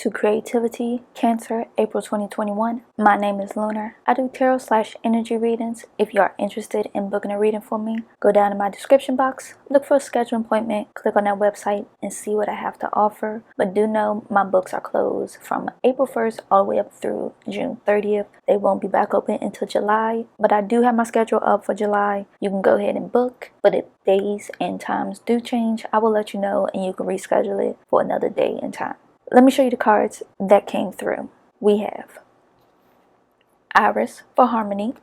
to creativity, Cancer, April 2021. My name is Lunar. I do tarot/energy readings. If you are interested in booking a reading for me, go down in my description box, look for a schedule appointment, click on that website and see what I have to offer. But do know my books are closed from April 1st all the way up through June 30th. They won't be back open until July, but I do have my schedule up for July. You can go ahead and book, but if days and times do change, I will let you know and you can reschedule it for another day and time. Let me show you the cards that came through. We have Iris for harmony,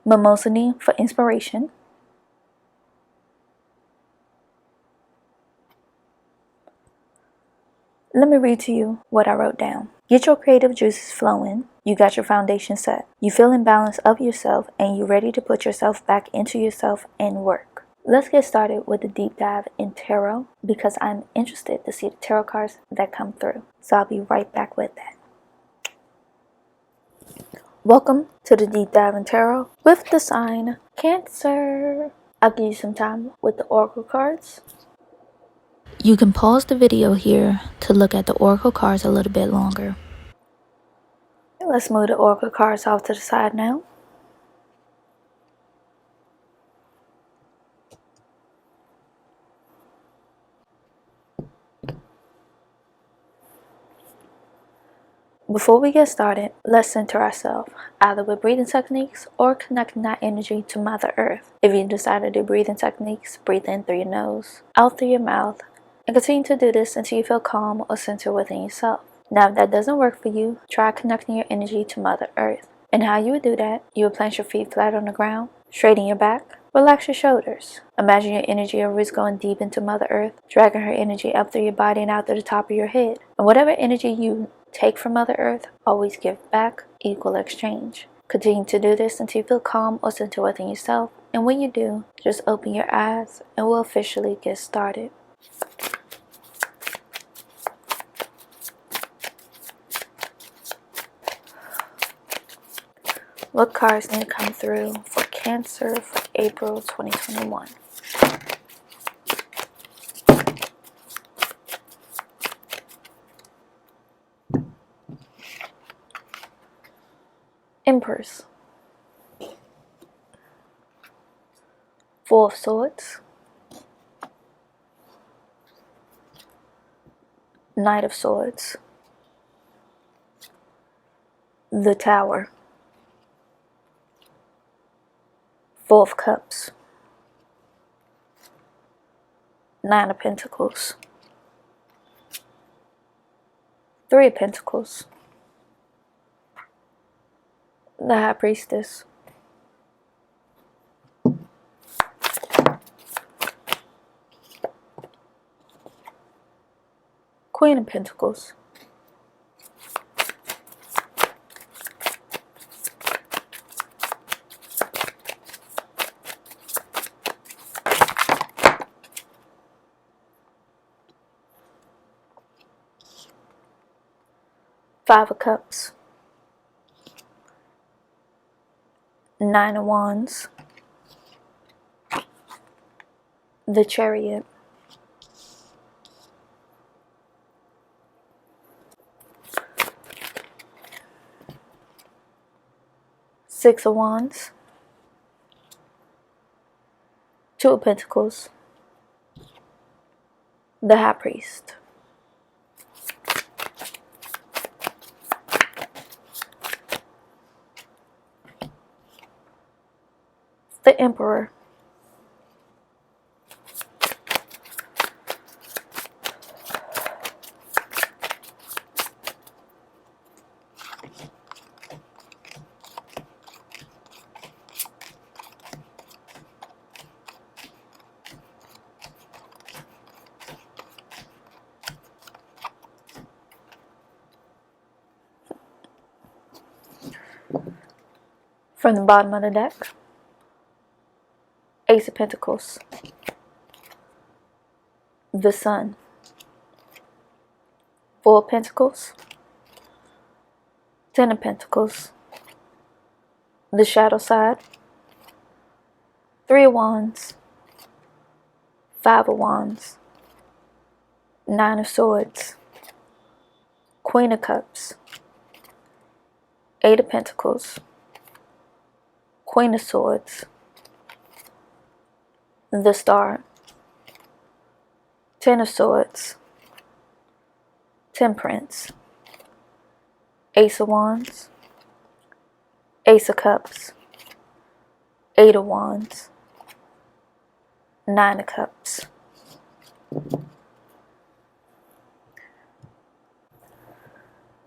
Mimosity for inspiration, let me read to you what I wrote down. Get your creative juices flowing. You got your foundation set. You feel in balance of yourself and you're ready to put yourself back into yourself and work. Let's get started with a deep dive in tarot because I'm interested to see the tarot cards that come through. So I'll be right back with that. Welcome to the deep dive in tarot with the sign Cancer. I'll give you some time with the oracle cards. You can pause the video here to look at the oracle cards a little bit longer. Let's move the oracle cards off to the side now. Before we get started, let's center ourselves, either with breathing techniques or connecting that energy to Mother Earth. If you decide to do breathing techniques, breathe in through your nose, out through your mouth, and continue to do this until you feel calm or centered within yourself. Now, if that doesn't work for you, try connecting your energy to Mother Earth. And how you would do that, you would plant your feet flat on the ground, straighten your back, relax your shoulders. Imagine your energy always going deep into Mother Earth, dragging her energy up through your body and out to the top of your head. And whatever energy you take from Mother Earth, always give back, equal exchange. Continue to do this until you feel calm or centered within yourself. And when you do, just open your eyes and we'll officially get started. What cards need to come through for Cancer for April 2021? Empress, Four of Swords, Knight of Swords, the Tower, Four of Cups, Nine of Pentacles, Three of Pentacles, the High Priestess, Queen of Pentacles, Five of Cups, Nine of Wands, the Chariot, Six of Wands, Two of Pentacles, the High Priest. The Emperor. From the bottom of the deck, Ace of Pentacles, the Sun, Four of Pentacles, Ten of Pentacles, the Shadow Side, Three of Wands, Five of Wands, Nine of Swords, Queen of Cups, Eight of Pentacles, Queen of Swords, the Star, Ten of Swords, Temperance, Ace of Wands, Ace of Cups, Eight of Wands, Nine of Cups.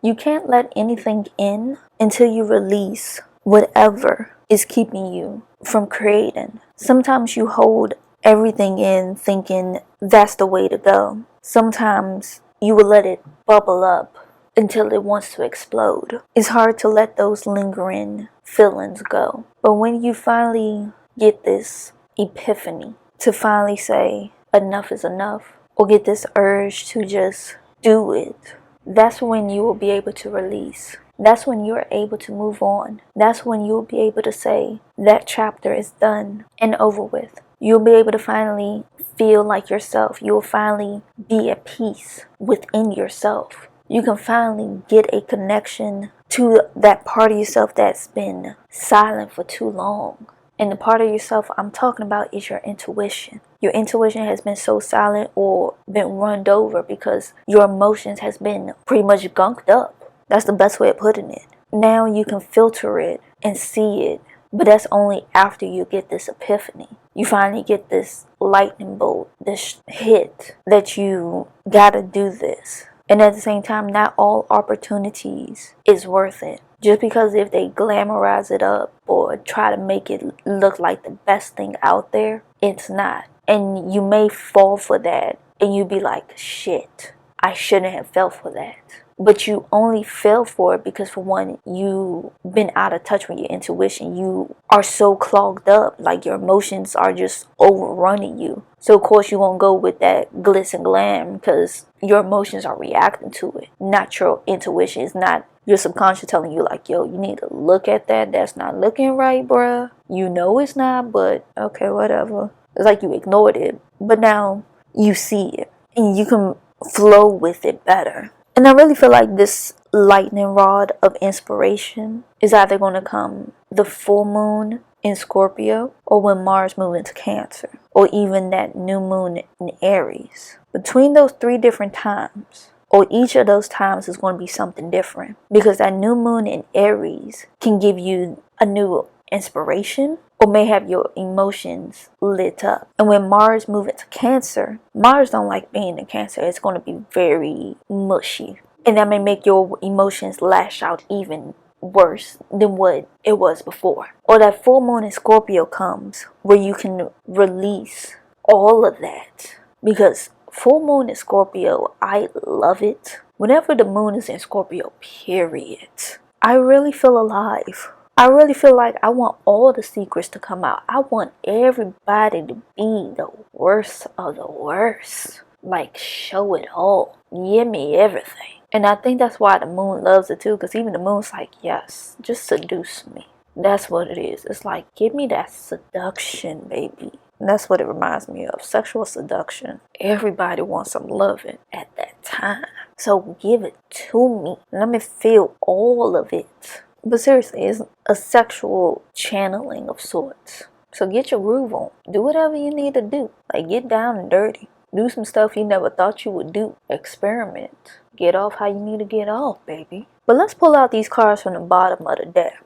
You can't let anything in until you release whatever is keeping you from creating. Sometimes you hold everything in thinking that's the way to go. Sometimes you will let it bubble up until it wants to explode. It's hard to let those lingering feelings go. But when you finally get this epiphany to finally say enough is enough, or get this urge to just do it, that's when you will be able to release. That's when you're able to move on. That's when you'll be able to say that chapter is done and over with. You'll be able to finally feel like yourself. You'll finally be at peace within yourself. You can finally get a connection to that part of yourself that's been silent for too long. And the part of yourself I'm talking about is your intuition. Your intuition has been so silent or been run over because your emotions has been pretty much gunked up. That's the best way of putting it. Now you can filter it and see it, but that's only after you get this epiphany. You finally get this lightning bolt, this hit that you gotta do this. And at the same time, not all opportunities is worth it. Just because if they glamorize it up or try to make it look like the best thing out there, it's not. And you may fall for that and you be like, shit, I shouldn't have fell for that. But you only fell for it because, for one, you've been out of touch with your intuition. You are so clogged up, like your emotions are just overrunning you. So of course you won't go with that glitz and glam because your emotions are reacting to it, not your intuition. It's not your subconscious telling you like, yo, you need to look at that. That's not looking right, bruh. You know it's not, but okay, whatever. It's like you ignored it, but now you see it and you can flow with it better. And I really feel like this lightning rod of inspiration is either going to come the full moon in Scorpio or when Mars moves into Cancer, or even that new moon in Aries. Between those three different times, or each of those times, is going to be something different, because that new moon in Aries can give you a new inspiration or may have your emotions lit up. And when Mars moves into Cancer, Mars don't like being in Cancer. It's going to be very mushy, and that may make your emotions lash out even worse than what it was before. Or that full moon in Scorpio comes where you can release all of that, because full moon in Scorpio, I love it. Whenever the moon is in Scorpio, period, I really feel alive. I really feel like I want all the secrets to come out. I want everybody to be the worst of the worst. Like, show it all. Give me everything. And I think that's why the moon loves it too, because even the moon's like, yes, just seduce me. That's what it is. It's like, give me that seduction, baby. And that's what it reminds me of. Sexual seduction. Everybody wants some loving at that time. So give it to me. Let me feel all of it. But seriously, it's a sexual channeling of sorts. So get your groove on. Do whatever you need to do. Like, get down and dirty. Do some stuff you never thought you would do. Experiment. Get off how you need to get off, baby. But let's pull out these cards from the bottom of the deck.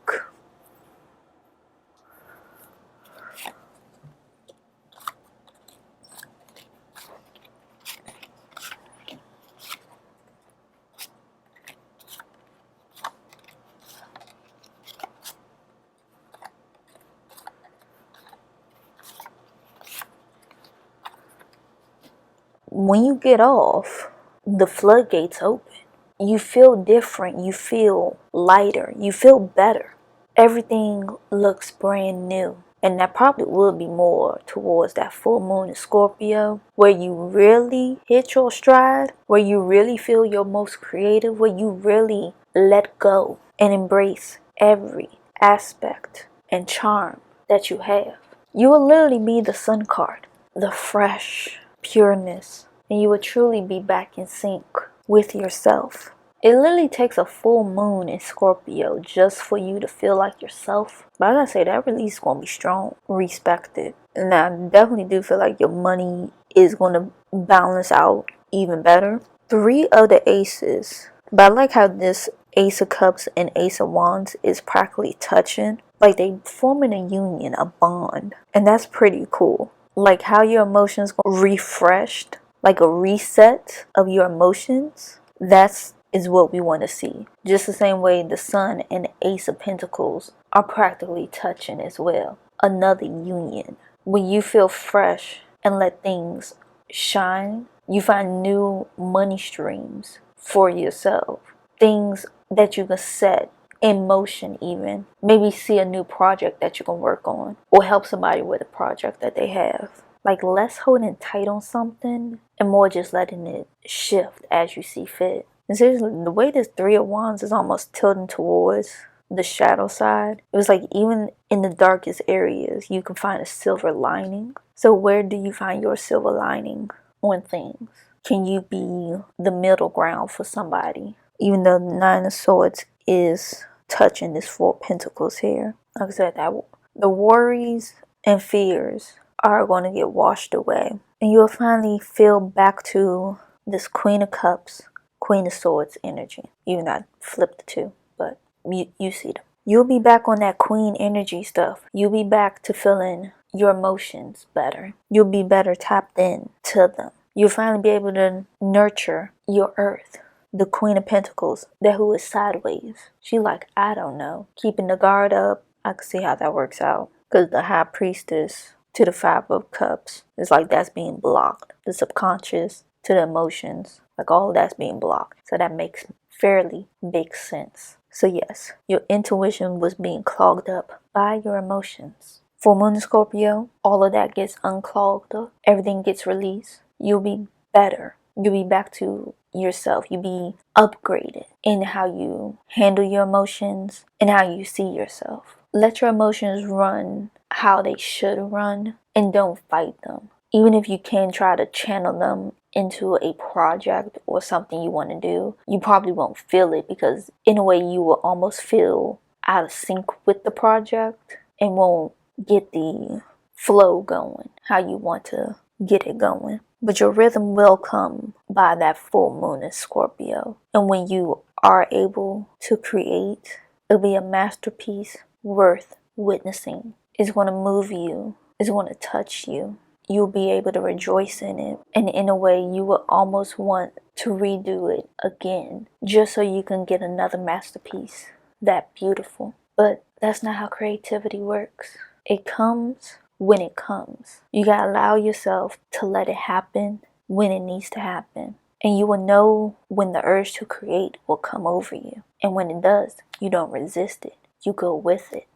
When you get off, the floodgates open. You feel different. You feel lighter. You feel better. Everything looks brand new. And that probably will be more towards that full moon in Scorpio, where you really hit your stride, where you really feel your most creative, where you really let go and embrace every aspect and charm that you have. You will literally be the sun card. the fresh pureness, and you would truly be back in sync with yourself. It literally takes a full moon in Scorpio just for you to feel like yourself. But I gotta say, that release is gonna be strong, respected. And I definitely do feel like your money is gonna balance out even better. 3 of the aces. But I like how this Ace of Cups and Ace of Wands is practically touching. Like they forming a union, a bond. And that's pretty cool. Like how your emotions go refreshed, like a reset of your emotions. That's is what we want to see. Just the same way the Sun and the Ace of Pentacles are practically touching as well. Another union. When you feel fresh and let things shine, you find new money streams for yourself. Things that you can set in motion even. Maybe see a new project that you can work on or help somebody with a project that they have. Like less holding tight on something and more just letting it shift as you see fit. And seriously, the way this 3 of Wands is almost tilting towards the shadow side, it was like even in the darkest areas, you can find a silver lining. So where do you find your silver lining on things? Can you be the middle ground for somebody? Even though the 9 of Swords is touching this 4 of Pentacles here. Like I said, that the worries and fears are going to get washed away. And you'll finally feel back to this Queen of Cups, Queen of Swords energy. Even though I flipped the 2, but you see them. You'll be back on that Queen energy stuff. You'll be back to feeling your emotions better. You'll be better tapped in to them. You'll finally be able to nurture your earth. The Queen of Pentacles, that who is sideways. She like, I don't know. Keeping the guard up. I can see how that works out. Because the High Priestess to the 5 of Cups is like that's being blocked. The subconscious to the emotions. Like all that's being blocked. So that makes fairly big sense. So yes, your intuition was being clogged up by your emotions. For Moon in Scorpio, all of that gets unclogged up. Everything gets released. You'll be better. You'll be back to yourself. You'll be upgraded in how you handle your emotions and how you see yourself. Let your emotions run how they should run and don't fight them. Even if you can try to channel them into a project or something you want to do, you probably won't feel it because in a way you will almost feel out of sync with the project and won't get the flow going how you want to get it going. But your rhythm will come by that full moon in Scorpio. And when you are able to create, it'll be a masterpiece worth witnessing. It's going to move you. It's going to touch you. You'll be able to rejoice in it. And in a way, you will almost want to redo it again. Just so you can get another masterpiece that beautiful. But that's not how creativity works. It comes when it comes. You gotta allow yourself to let it happen when it needs to happen. And you will know when the urge to create will come over you. And when it does, you don't resist it. You go with it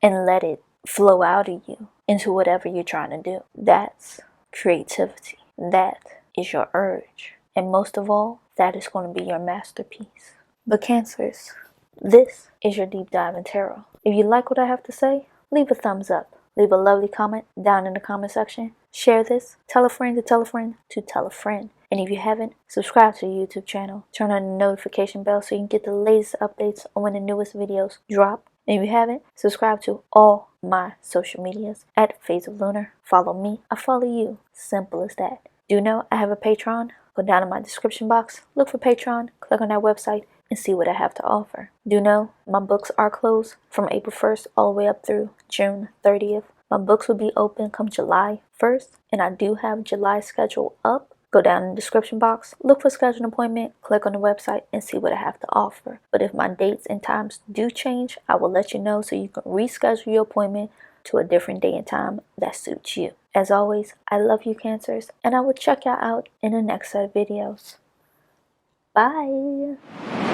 and let it flow out of you into whatever you're trying to do. That's creativity. That is your urge. And most of all, that is going to be your masterpiece. But Cancers, this is your deep dive in tarot. If you like what I have to say, leave a thumbs up. Leave a lovely comment down in the comment section. Share this. Tell a friend to tell a friend to tell a friend. And if you haven't, subscribe to the YouTube channel. Turn on the notification bell so you can get the latest updates on when the newest videos drop. And if you haven't, subscribe to all my social medias at Phaseoflunar. Follow me, I follow you. Simple as that. Do know I have a Patreon? Go down in my description box, look for Patreon, click on that website, and see what I have to offer. Do know my books are closed from April 1st all the way up through June 30th. My books will be open come July 1st, and I do have July schedule up. Go down in the description box, look for schedule an appointment, click on the website, and see what I have to offer. But if my dates and times do change, I will let you know so you can reschedule your appointment to a different day and time that suits you. As always, I love you, Cancers, and I will check y'all out in the next set of videos. Bye!